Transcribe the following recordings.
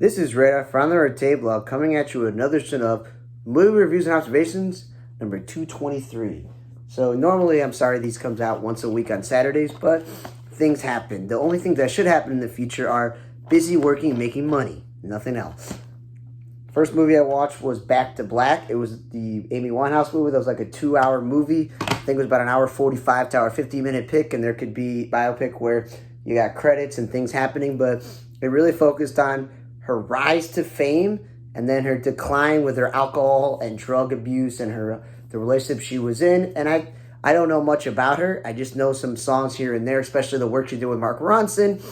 This is Reda from the Red Table coming at you with another edition of Movie Reviews and Observations, number 223. So normally, I'm sorry, these comes out once a week on Saturdays, but things happen. The only things that should happen in the future are busy working and making money, nothing else. First movie I watched was Back to Black. It was the Amy Winehouse movie. That was like a 2-hour movie. I think it was about an hour 45 to hour 50-minute pick, and there could be biopic where you got credits and things happening, but it really focused on her rise to fame and then her decline with her alcohol and drug abuse and the relationship she was in. And I don't know much about her. I just know some songs here and there, especially the work she did with Mark Ronson.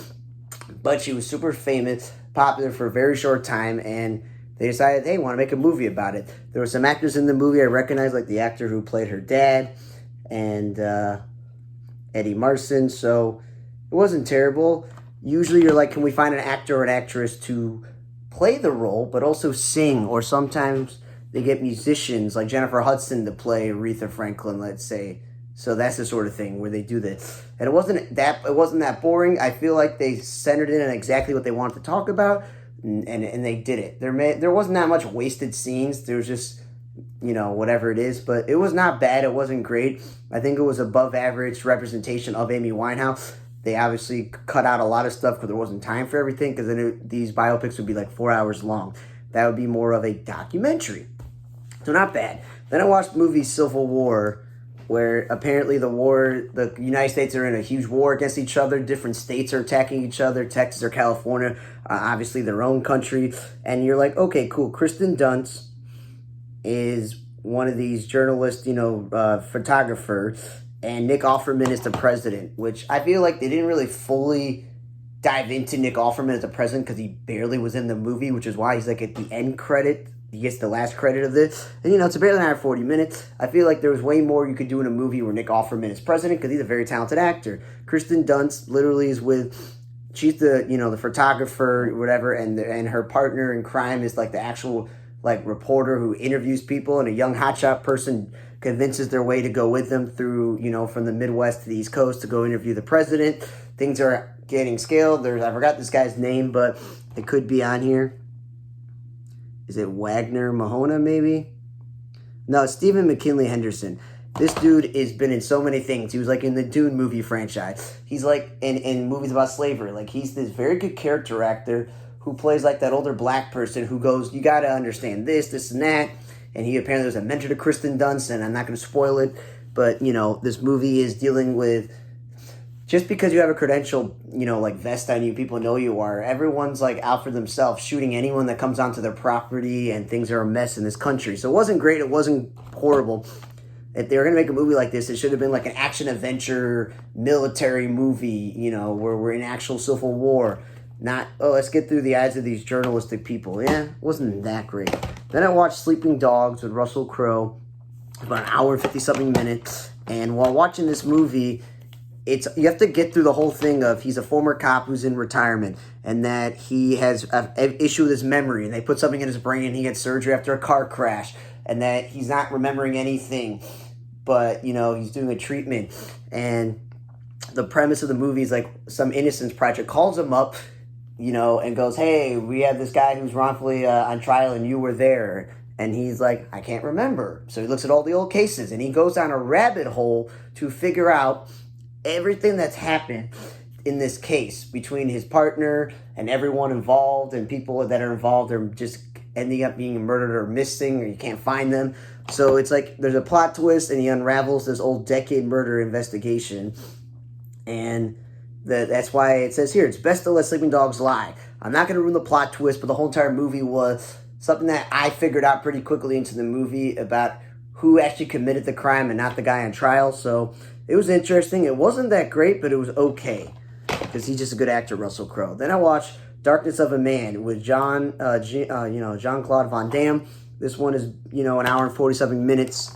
But she was super famous, popular for a very short time, and they decided, hey, want to make a movie about it. There were some actors in the movie I recognized, like the actor who played her dad and Eddie Marsan. So it wasn't terrible. Usually you're like, can we find an actor or an actress to play the role, but also sing? Or sometimes they get musicians like Jennifer Hudson to play Aretha Franklin, let's say. So that's the sort of thing where they do this. And it wasn't that boring. I feel like they centered in on exactly what they wanted to talk about, and they did it. There wasn't that much wasted scenes. There was just, whatever it is. But it was not bad. It wasn't great. I think it was above average representation of Amy Winehouse. They obviously cut out a lot of stuff because there wasn't time for everything, because then these biopics would be like 4 hours long. That would be more of a documentary. So not bad. Then I watched the movie Civil War, where apparently the United States are in a huge war against each other. Different states are attacking each other, Texas or California, obviously their own country. And you're like, okay, cool. Kristen Dunst is one of these journalists, photographer, and Nick Offerman is the president, which I feel like they didn't really fully dive into Nick Offerman as the president because he barely was in the movie, which is why he's like at the end credit. He gets the last credit of this. And, it's barely an hour 40 minutes. I feel like there was way more you could do in a movie where Nick Offerman is president because he's a very talented actor. Kristen Dunst literally is she's the photographer or whatever, and her partner in crime is like the actual reporter who interviews people, and a young hotshot person convinces their way to go with them through, from the Midwest to the East Coast to go interview the president. Things are getting scaled. I forgot this guy's name, but it could be on here. Is it Wagner Mahona, maybe? No, it's Stephen McKinley Henderson. This dude has been in so many things. He was in the Dune movie franchise. He's in movies about slavery. He's this very good character actor who plays that older black person who goes, you got to understand this and that. And he apparently was a mentor to Kristen Dunst, and I'm not going to spoil it, but, this movie is dealing with, just because you have a credential, vest on you, people know you are, everyone's, out for themselves, shooting anyone that comes onto their property, and things are a mess in this country. So it wasn't great, it wasn't horrible. If they were going to make a movie like this, it should have been an action-adventure, military movie, where we're in actual civil war. Not, let's get through the eyes of these journalistic people. Yeah, it wasn't that great. Then I watched Sleeping Dogs with Russell Crowe, about an hour and 50-something minutes. And while watching this movie, you have to get through the whole thing of he's a former cop who's in retirement, and that he has an issue with his memory, and they put something in his brain, and he gets surgery after a car crash, and that he's not remembering anything, but, he's doing a treatment. And the premise of the movie is some Innocence Project calls him up, and goes, hey, we have this guy who's wrongfully on trial, and you were there. And he's like, I can't remember. So he looks at all the old cases, and he goes down a rabbit hole to figure out everything that's happened in this case between his partner and everyone involved, and people that are involved are just ending up being murdered or missing, or you can't find them. So it's there's a plot twist, and he unravels this old decade murder investigation. And that's why it says here, it's best to let sleeping dogs lie. I'm not going to ruin the plot twist, but the whole entire movie was something that I figured out pretty quickly into the movie about who actually committed the crime and not the guy on trial. So it was interesting. It wasn't that great, but it was okay because he's just a good actor, Russell Crowe. Then I watched Darkness of a Man with Jean-Claude Van Damme. This one is, an hour and 40-something minutes.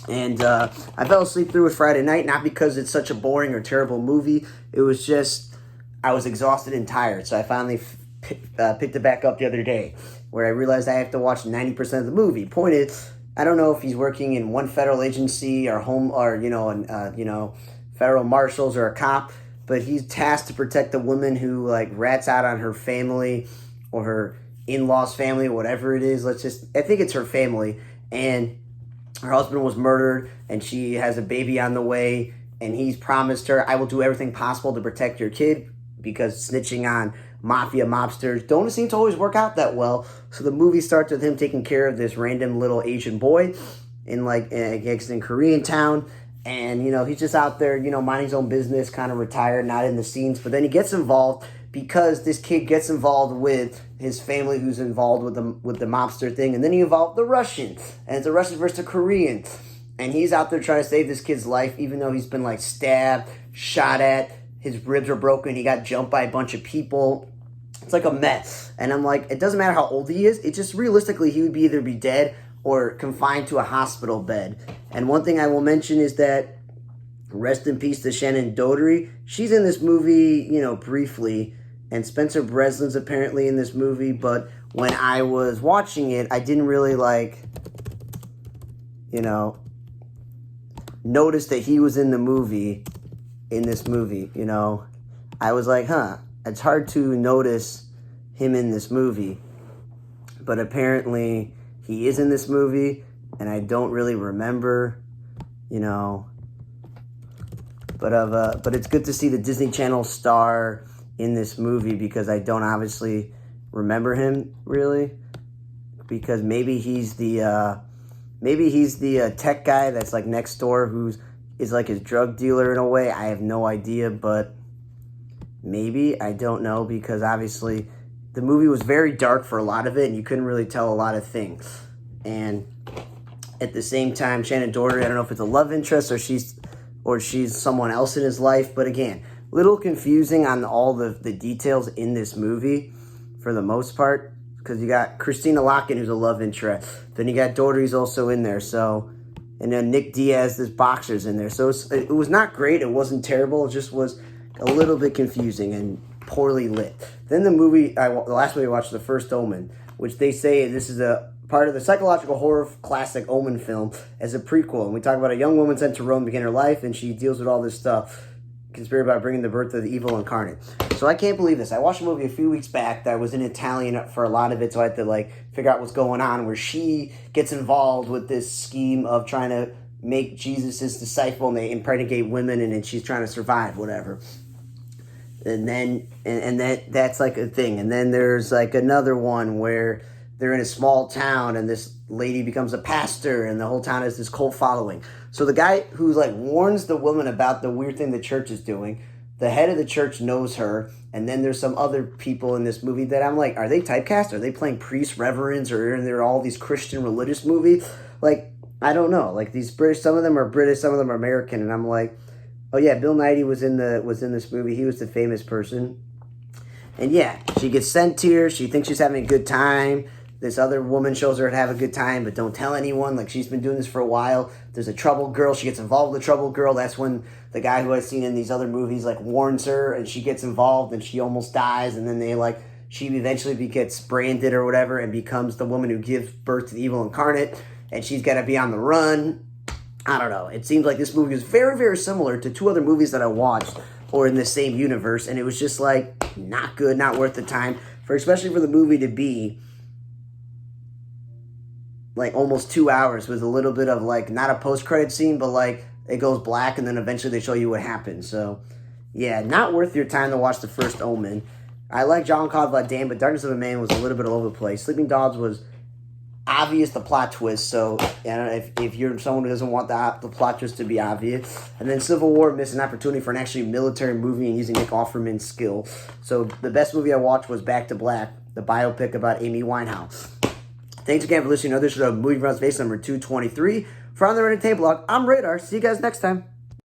And I fell asleep through it Friday night, not because it's such a boring or terrible movie. It was just, I was exhausted and tired. So I finally picked it back up the other day, where I realized I have to watch 90% of the movie. Point is, I don't know if he's working in one federal agency or federal marshals or a cop, but he's tasked to protect a woman who rats out on her family or her in-laws family, whatever it is. I think it's her family. And her husband was murdered, and she has a baby on the way, and he's promised her, I will do everything possible to protect your kid, because snitching on mafia mobsters don't seem to always work out that well. So the movie starts with him taking care of this random little Asian boy in Korean town. And, he's just out there, minding his own business, kind of retired, not in the scenes. But then he gets involved because this kid gets involved with his family who's involved with the mobster thing. And then he involved the Russian. And it's the Russian versus the Korean. And he's out there trying to save this kid's life, even though he's been, stabbed, shot at. His ribs are broken. He got jumped by a bunch of people. It's like a mess. And I'm like, it doesn't matter how old he is. It just realistically, he would either be dead or confined to a hospital bed. And one thing I will mention is that, rest in peace to Shannen Doherty. She's in this movie, briefly. And Spencer Breslin's apparently in this movie. But when I was watching it, I didn't really, notice that he was in this movie, I was like, it's hard to notice him in this movie. But apparently he is in this movie, and I don't really remember, but it's good to see the Disney Channel star in this movie, because I don't obviously remember him really, because maybe he's the tech guy that's next door is his drug dealer in a way. I have no idea, but maybe, I don't know, because obviously the movie was very dark for a lot of it, and you couldn't really tell a lot of things. And at the same time, Shannen Doherty, I don't know if it's a love interest or she's someone else in his life, but again, little confusing on all the details in this movie for the most part, because you got Christina Loken, who's a love interest. Then you got Doherty's also in there, and then Nick Diaz, this boxer's in there. So it was not great. It wasn't terrible. It just was a little bit confusing and poorly lit. Then the last movie I watched, The First Omen, which they say this is a part of the psychological horror classic Omen film as a prequel. And we talk about a young woman sent to Rome to begin her life, and she deals with all this stuff, conspired about bringing the birth of the evil incarnate. So I can't believe this. I watched a movie a few weeks back that was in Italian for a lot of it, so I had to figure out what's going on, where she gets involved with this scheme of trying to make Jesus his disciple, and they impregnate women, and then she's trying to survive, whatever. And then that's a thing. And then there's another one where they're in a small town, and this lady becomes a pastor, and the whole town has this cult following. So the guy who warns the woman about the weird thing the church is doing, the head of the church knows her, and then there's some other people in this movie that I'm like, are they typecast? Are they playing priests, reverends, or are there all these Christian religious movies? I don't know. These British, some of them are British, some of them are American, and I'm like, oh yeah, Bill Nighy was in this movie. He was the famous person. And yeah, she gets sent here. She thinks she's having a good time. This other woman shows her to have a good time, but don't tell anyone. She's been doing this for a while. There's a troubled girl. She gets involved with the troubled girl. That's when the guy who I've seen in these other movies warns her, and she gets involved, and she almost dies. And then she eventually gets branded or whatever, and becomes the woman who gives birth to the evil incarnate. And she's got to be on the run. I don't know. It seems like this movie is very, very similar to two other movies that I watched, or in the same universe, and it was just not good, not worth the time, especially for the movie to be almost 2 hours with a little bit of not a post-credit scene, but it goes black and then eventually they show you what happened. So yeah, not worth your time to watch The First Omen. I like Jean-Claude Van Damme, but Darkness of a Man was a little bit all over the place. Sleeping Dogs was obvious, the plot twist, so I don't know if you're someone who doesn't want the plot twist to be obvious. And then Civil War missed an opportunity for an actually military movie and using Nick Offerman's skill. So the best movie I watched was Back to Black, the biopic about Amy Winehouse. Thanks again for listening to another show of Movie Reviews Face number 223. For On the Reddit Blog, I'm Radar. See you guys next time.